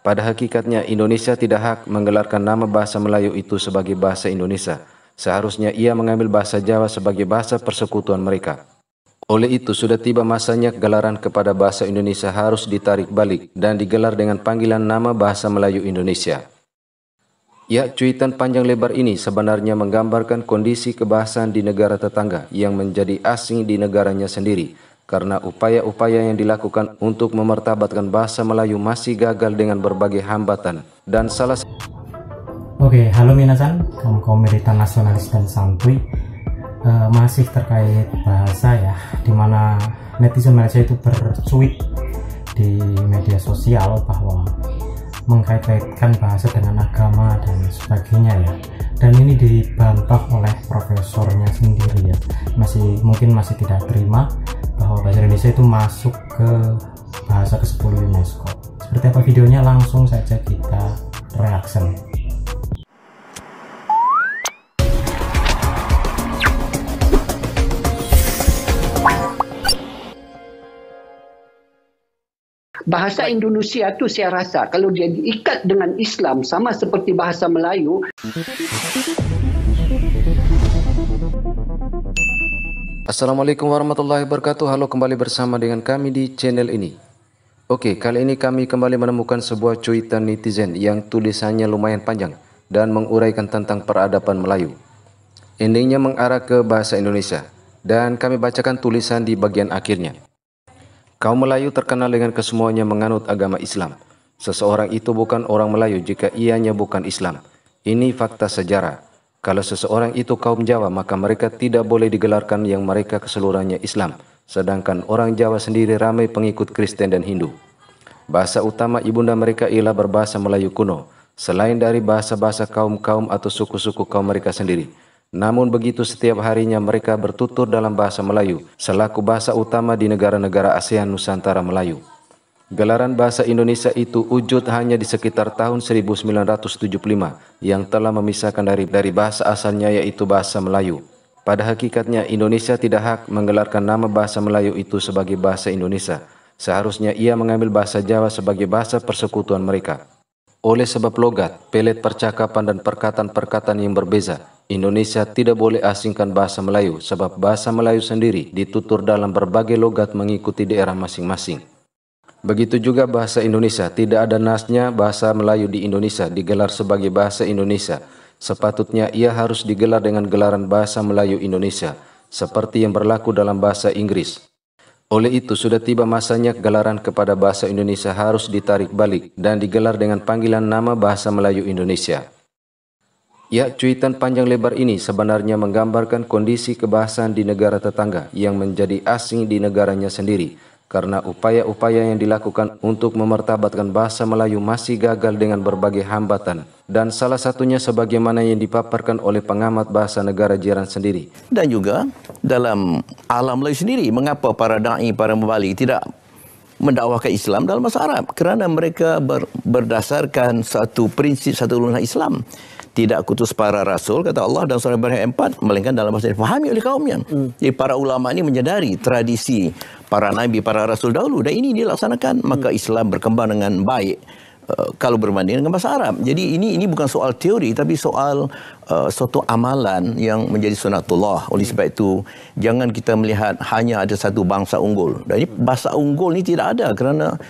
Pada hakikatnya Indonesia tidak hak menggelarkan nama bahasa Melayu itu sebagai bahasa Indonesia. Seharusnya ia mengambil bahasa Jawa sebagai bahasa persekutuan mereka. Oleh itu sudah tiba masanya gelaran kepada bahasa Indonesia harus ditarik balik dan digelar dengan panggilan nama bahasa Melayu Indonesia. Ya, cuitan panjang lebar ini sebenarnya menggambarkan kondisi kebahasaan di negara tetangga yang menjadi asing di negaranya sendiri, karena upaya-upaya yang dilakukan untuk memartabatkan bahasa Melayu masih gagal dengan berbagai hambatan dan salah. Oke, halo minasan, kaum militan nasionalis dan santuy. Masih terkait bahasa ya, dimana netizen Malaysia itu bercuit di media sosial bahwa mengkait-kaitkan bahasa dengan agama dan sebagainya ya, dan ini dibantah oleh profesornya sendiri ya, mungkin masih tidak terima bahwa bahasa Indonesia itu masuk ke bahasa ke-10 UNESCO. Seperti apa videonya, langsung saja kita reaction. Bahasa Indonesia itu saya rasa kalau dia diikat dengan Islam sama seperti bahasa Melayu. Assalamualaikum warahmatullahi wabarakatuh. Halo, kembali bersama dengan kami di channel ini. Oke, kali ini kami kembali menemukan sebuah cuitan netizen yang tulisannya lumayan panjang dan menguraikan tentang peradaban Melayu. Endingnya mengarah ke bahasa Indonesia, dan kami bacakan tulisan di bagian akhirnya. Kaum Melayu terkenal dengan kesemuanya menganut agama Islam. Seseorang itu bukan orang Melayu jika ianya bukan Islam. Ini fakta sejarah. Kalau seseorang itu kaum Jawa, maka mereka tidak boleh digelarkan yang mereka keseluruhannya Islam. Sedangkan orang Jawa sendiri ramai pengikut Kristen dan Hindu. Bahasa utama ibunda mereka ialah berbahasa Melayu kuno, selain dari bahasa-bahasa kaum-kaum atau suku-suku kaum mereka sendiri. Namun begitu setiap harinya mereka bertutur dalam bahasa Melayu, selaku bahasa utama di negara-negara ASEAN Nusantara Melayu. Gelaran bahasa Indonesia itu wujud hanya di sekitar tahun 1975 yang telah memisahkan dari bahasa asalnya, yaitu bahasa Melayu. Pada hakikatnya Indonesia tidak hak menggelarkan nama bahasa Melayu itu sebagai bahasa Indonesia. Seharusnya ia mengambil bahasa Jawa sebagai bahasa persekutuan mereka. Oleh sebab logat, pelet percakapan dan perkataan-perkataan yang berbeza, Indonesia tidak boleh asingkan bahasa Melayu sebab bahasa Melayu sendiri ditutur dalam berbagai logat mengikuti daerah masing-masing. Begitu juga bahasa Indonesia, tidak ada nasnya bahasa Melayu di Indonesia digelar sebagai bahasa Indonesia. Sepatutnya ia harus digelar dengan gelaran bahasa Melayu Indonesia, seperti yang berlaku dalam bahasa Inggris. Oleh itu sudah tiba masanya gelaran kepada bahasa Indonesia harus ditarik balik dan digelar dengan panggilan nama bahasa Melayu Indonesia. Ya, cuitan panjang lebar ini sebenarnya menggambarkan kondisi kebahasaan di negara tetangga yang menjadi asing di negaranya sendiri, karena upaya-upaya yang dilakukan untuk memartabatkan bahasa Melayu masih gagal dengan berbagai hambatan, dan salah satunya sebagaimana yang dipaparkan oleh pengamat bahasa negara jiran sendiri. Dan juga dalam alam Melayu sendiri, mengapa para da'i, para mubalik tidak mendakwahkan Islam dalam bahasa Arab? Kerana mereka berdasarkan satu prinsip, satu lunas Islam. Tidak kutus para rasul, kata Allah dalam surah Ibrahim 4, melainkan dalam bahasa yang difahami oleh kaumnya. Jadi para ulama ini menyadari tradisi para nabi, para rasul dahulu, dan ini dilaksanakan, maka Islam berkembang dengan baik kalau berbanding dengan bahasa Arab. Jadi ini bukan soal teori, tapi soal suatu amalan yang menjadi sunatullah. Oleh sebab itu, jangan kita melihat hanya ada satu bangsa unggul. Dan ini bahasa unggul ini tidak ada, kerana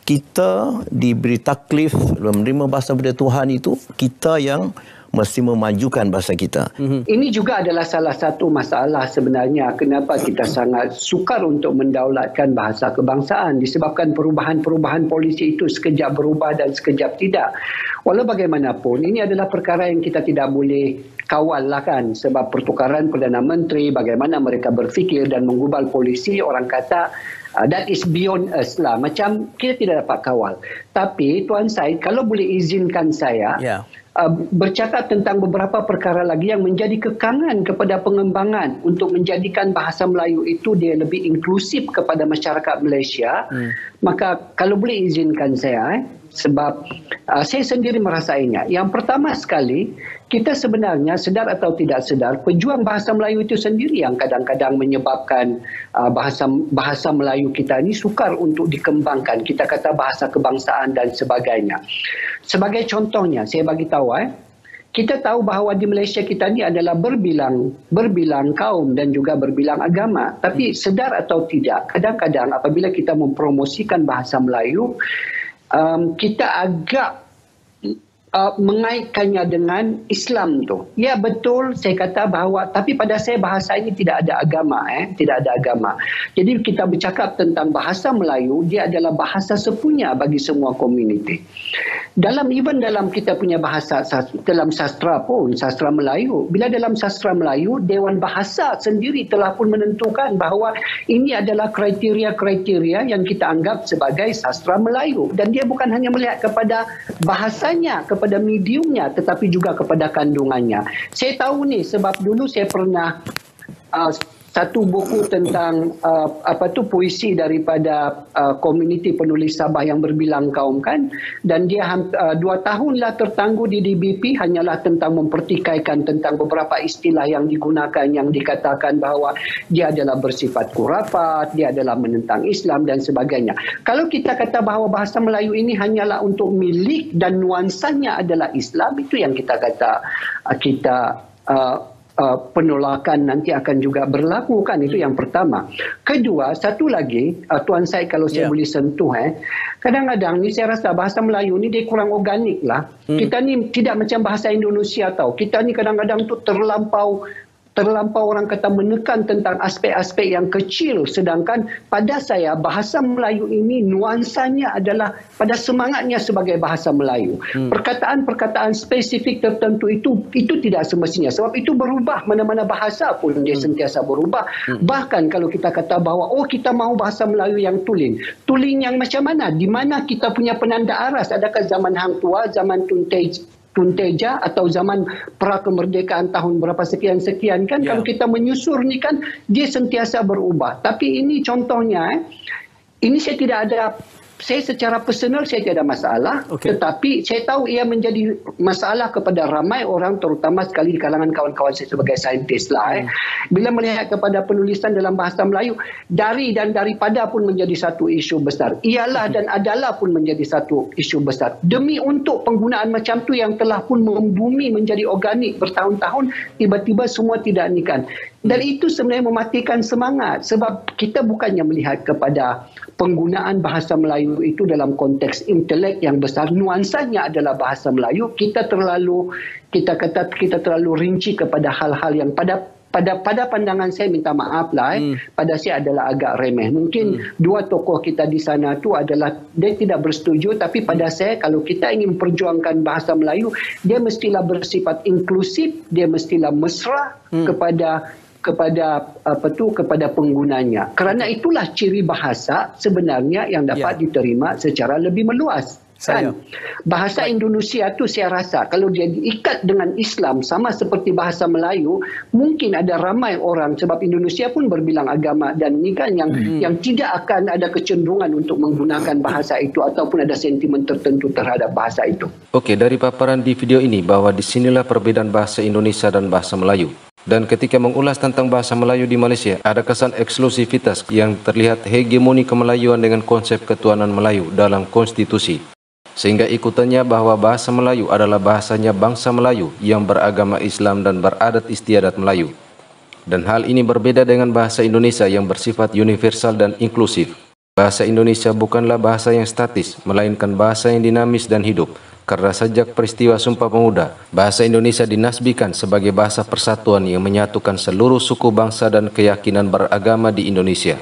kita diberi taklif menerima bahasa daripada Tuhan itu, kita yang mesti memajukan bahasa kita. Ini juga adalah salah satu masalah sebenarnya kenapa kita sangat sukar untuk mendaulatkan bahasa kebangsaan, disebabkan perubahan-perubahan polisi itu sekejap berubah dan sekejap tidak. Walau bagaimanapun, ini adalah perkara yang kita tidak boleh kawal lah kan, sebab pertukaran Perdana Menteri, bagaimana mereka berfikir dan menggubal polisi, orang kata that is beyond us lah. Macam kita tidak dapat kawal. Tapi Tuan Syed, kalau boleh izinkan saya bercakap tentang beberapa perkara lagi yang menjadi kekangan kepada pengembangan untuk menjadikan bahasa Melayu itu dia lebih inklusif kepada masyarakat Malaysia. Maka kalau boleh izinkan saya, sebab saya sendiri merasainya. Yang pertama sekali, kita sebenarnya sedar atau tidak sedar, pejuang bahasa Melayu itu sendiri yang kadang-kadang menyebabkan bahasa Melayu kita ini sukar untuk dikembangkan. Kita kata bahasa kebangsaan dan sebagainya. Sebagai contohnya, saya bagi tahu kita tahu bahawa di Malaysia kita ni adalah berbilang kaum dan juga berbilang agama. Tapi sedar atau tidak, kadang-kadang apabila kita mempromosikan bahasa Melayu, kita agak mengaitkannya dengan Islam tu. Ya betul, saya kata bahawa tapi pada saya bahasa ini tidak ada agama, tidak ada agama. Jadi kita bercakap tentang bahasa Melayu, dia adalah bahasa sepunya bagi semua komuniti. Dalam kita punya bahasa, dalam sastra pun, sastra Melayu, bila dalam sastra Melayu, Dewan Bahasa sendiri telah pun menentukan bahawa ini adalah kriteria-kriteria yang kita anggap sebagai sastra Melayu. Dan dia bukan hanya melihat kepada bahasanya, kepada mediumnya, tetapi juga kepada kandungannya. Saya tahu ni sebab dulu saya pernah satu buku tentang puisi daripada komuniti penulis Sabah yang berbilang kaum kan, dan dia 2 tahunlah tertangguh di DBP hanyalah tentang mempertikaikan tentang beberapa istilah yang digunakan yang dikatakan bahawa dia adalah bersifat khurafat, dia adalah menentang Islam dan sebagainya. Kalau kita kata bahawa bahasa Melayu ini hanyalah untuk milik dan nuansanya adalah Islam, itu yang kita kata penolakan nanti akan juga berlaku kan. Itu yang pertama. Kedua, satu lagi Tuan Syed kalau saya boleh sentuh, kadang-kadang ni saya rasa bahasa Melayu ni dia kurang organik lah. Kita ni tidak macam bahasa Indonesia tau. Kita ni kadang-kadang tu terlampau orang kata menekan tentang aspek-aspek yang kecil, sedangkan pada saya bahasa Melayu ini nuansanya adalah pada semangatnya sebagai bahasa Melayu. Perkataan-perkataan spesifik tertentu itu tidak semestinya, sebab itu berubah, mana-mana bahasa pun dia sentiasa berubah. Bahkan kalau kita kata bahawa kita mau bahasa Melayu yang tulen yang macam mana, di mana kita punya penanda aras, adakah zaman Hang Tua, zaman Tunteja atau zaman pra kemerdekaan tahun berapa sekian-sekian kan. Kalau kita menyusur ni kan dia sentiasa berubah. Tapi ini contohnya ini saya tidak ada, saya secara personal saya tidak ada masalah, tetapi saya tahu ia menjadi masalah kepada ramai orang, terutama sekali di kalangan kawan-kawan saya sebagai saintis lah. Bila melihat kepada penulisan dalam bahasa Melayu, dari dan daripada pun menjadi satu isu besar. Ialah dan adalah pun menjadi satu isu besar. Demi untuk penggunaan macam tu yang telah pun membumi menjadi organik bertahun-tahun, tiba-tiba semua tidak ni kan. Dan itu sebenarnya mematikan semangat, sebab kita bukannya melihat kepada penggunaan bahasa Melayu itu dalam konteks intelek yang besar. Nuansanya adalah bahasa Melayu. Kita terlalu rinci kepada hal-hal yang pada pandangan saya, minta maaf lah, pada saya adalah agak remeh. Mungkin dua tokoh kita di sana tu adalah dia tidak bersetuju, tapi pada saya kalau kita ingin perjuangkan bahasa Melayu, dia mestilah bersifat inklusif, dia mestilah mesra kepada penggunanya. Kerana itulah ciri bahasa sebenarnya yang dapat diterima secara lebih meluas. Kan? Bahasa Indonesia tu saya rasa kalau dia diikat dengan Islam sama seperti bahasa Melayu, mungkin ada ramai orang, sebab Indonesia pun berbilang agama dan ini kan yang tidak akan ada kecenderungan untuk menggunakan bahasa itu ataupun ada sentimen tertentu terhadap bahasa itu. Oke, dari paparan di video ini bahwa disinilah perbedaan bahasa Indonesia dan bahasa Melayu. Dan ketika mengulas tentang bahasa Melayu di Malaysia, ada kesan eksklusivitas yang terlihat hegemoni kemelayuan dengan konsep ketuhanan Melayu dalam konstitusi. Sehingga ikutannya bahwa bahasa Melayu adalah bahasanya bangsa Melayu yang beragama Islam dan beradat istiadat Melayu. Dan hal ini berbeda dengan bahasa Indonesia yang bersifat universal dan inklusif. Bahasa Indonesia bukanlah bahasa yang statis, melainkan bahasa yang dinamis dan hidup. Karena sejak peristiwa Sumpah Pemuda, bahasa Indonesia dinasbikan sebagai bahasa persatuan yang menyatukan seluruh suku bangsa dan keyakinan beragama di Indonesia.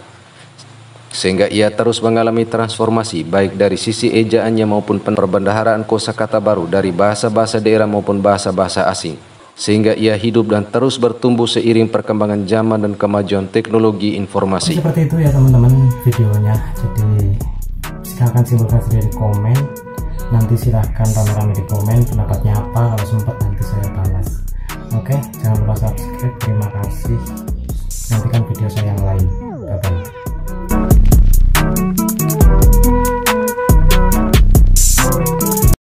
Sehingga ia terus mengalami transformasi baik dari sisi ejaannya maupun perbendaharaan kosakata baru dari bahasa-bahasa daerah maupun bahasa-bahasa asing. Sehingga ia hidup dan terus bertumbuh seiring perkembangan zaman dan kemajuan teknologi informasi. Seperti itu ya teman-teman videonya. Jadi silahkan simpulkan sendiri di komen. Nanti silahkan rame-rame di komen pendapatnya apa, kalau sempat nanti saya balas.